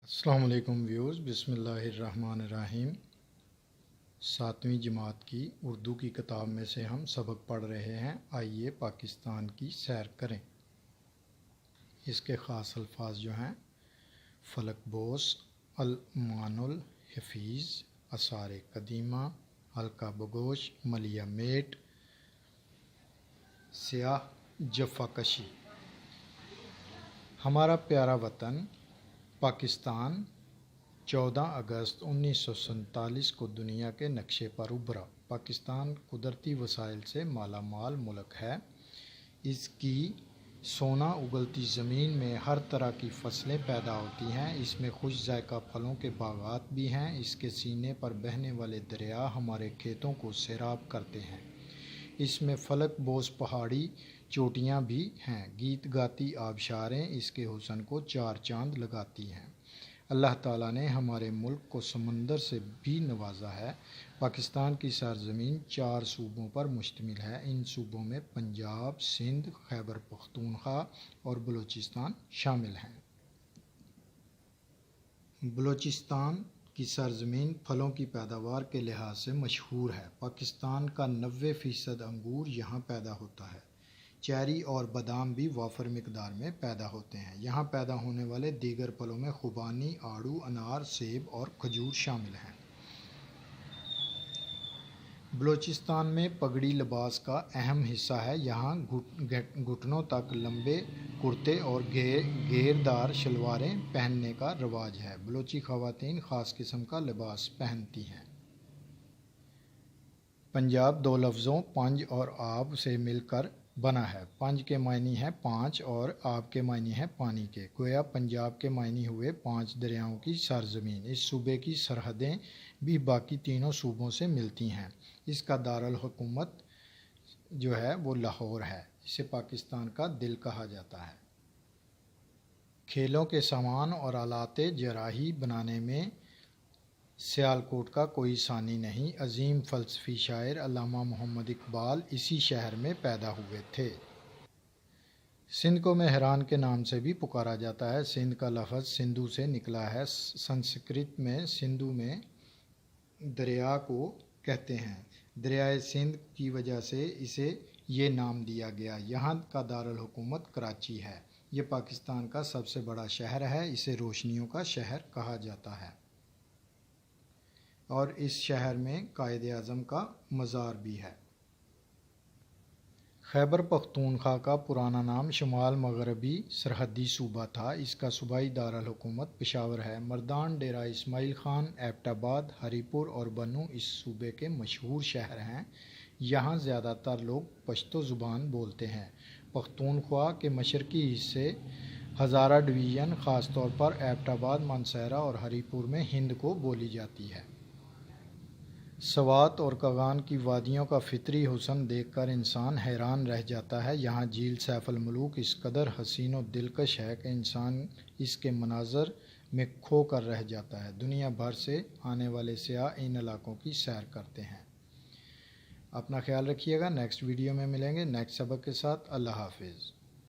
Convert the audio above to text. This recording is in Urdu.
السلام علیکم ویوز، بسم اللہ الرحمن الرحیم۔ 7ویں جماعت کی اردو کی کتاب میں سے ہم سبق پڑھ رہے ہیں، آئیے پاکستان کی سیر کریں۔ اس کے خاص الفاظ جو ہیں: فلک بوس، المان الحفیظ، آثار قدیمہ، حلقہ بگوش، ملیہ میٹ، سیاہ جفا کشی۔ ہمارا پیارا وطن پاکستان 14 اگست 1947 کو دنیا کے نقشے پر ابھرا۔ پاکستان قدرتی وسائل سے مالا مال ملک ہے۔ اس کی سونا اگلتی زمین میں ہر طرح کی فصلیں پیدا ہوتی ہیں۔ اس میں خوش ذائقہ پھلوں کے باغات بھی ہیں۔ اس کے سینے پر بہنے والے دریا ہمارے کھیتوں کو سیراب کرتے ہیں۔ اس میں فلک بوس پہاڑی چوٹیاں بھی ہیں۔ گیت گاتی آبشاریں اس کے حسن کو چار چاند لگاتی ہیں۔ اللہ تعالیٰ نے ہمارے ملک کو سمندر سے بھی نوازا ہے۔ پاکستان کی سرزمین 4 صوبوں پر مشتمل ہے۔ ان صوبوں میں پنجاب، سندھ، خیبر پختونخوا اور بلوچستان شامل ہیں۔ بلوچستان کی سرزمین پھلوں کی پیداوار کے لحاظ سے مشہور ہے۔ پاکستان کا 90% انگور یہاں پیدا ہوتا ہے۔ چیری اور بادام بھی وافر مقدار میں پیدا ہوتے ہیں۔ یہاں پیدا ہونے والے دیگر پھلوں میں خوبانی، آڑو، انار، سیب اور کھجور شامل ہیں۔ بلوچستان میں پگڑی لباس کا اہم حصہ ہے۔ یہاں گھٹنوں تک لمبے کرتے اور گھیردار شلواریں پہننے کا رواج ہے۔ بلوچی خواتین خاص قسم کا لباس پہنتی ہیں۔ پنجاب 2 لفظوں پنج اور آب سے مل کر بنا ہے۔ پنج کے معنی ہیں 5 اور آب کے معنی ہیں پانی کے۔ گویا پنجاب کے معنی ہوئے 5 دریاؤں کی سرزمین۔ اس صوبے کی سرحدیں بھی باقی تینوں صوبوں سے ملتی ہیں۔ اس کا دارالحکومت جو ہے وہ لاہور ہے۔ اسے پاکستان کا دل کہا جاتا ہے۔ کھیلوں کے سامان اور آلات جراحی بنانے میں سیالکوٹ کا کوئی ثانی نہیں۔ عظیم فلسفی شاعر علامہ محمد اقبال اسی شہر میں پیدا ہوئے تھے۔ سندھ کو مہران کے نام سے بھی پکارا جاتا ہے۔ سندھ کا لفظ سندھو سے نکلا ہے۔ سنسکرت میں سندھو میں دریا کو کہتے ہیں۔ دریائے سندھ کی وجہ سے اسے یہ نام دیا گیا۔ یہاں کا دارالحکومت کراچی ہے۔ یہ پاکستان کا سب سے بڑا شہر ہے۔ اسے روشنیوں کا شہر کہا جاتا ہے اور اس شہر میں قائد اعظم کا مزار بھی ہے۔ خیبر پختونخوا کا پرانا نام شمال مغربی سرحدی صوبہ تھا۔ اس کا صوبائی دارالحکومت پشاور ہے۔ مردان، ڈیرہ اسماعیل خان، ایبٹ آباد، ہری پور اور بنوں اس صوبے کے مشہور شہر ہیں۔ یہاں زیادہ تر لوگ پشتو زبان بولتے ہیں۔ پختونخوا کے مشرقی حصے ہزارہ ڈویژن، خاص طور پر ایبٹ آباد، مانسہرہ اور ہری پور میں ہند کو بولی جاتی ہے۔ سوات اور کاغان کی وادیوں کا فطری حسن دیکھ کر انسان حیران رہ جاتا ہے۔ یہاں جھیل سیف الملوک اس قدر حسین و دلکش ہے کہ انسان اس کے مناظر میں کھو کر رہ جاتا ہے۔ دنیا بھر سے آنے والے سیاح ان علاقوں کی سیر کرتے ہیں۔ اپنا خیال رکھیے گا۔ نیکسٹ ویڈیو میں ملیں گے نیکسٹ سبق کے ساتھ۔ اللہ حافظ۔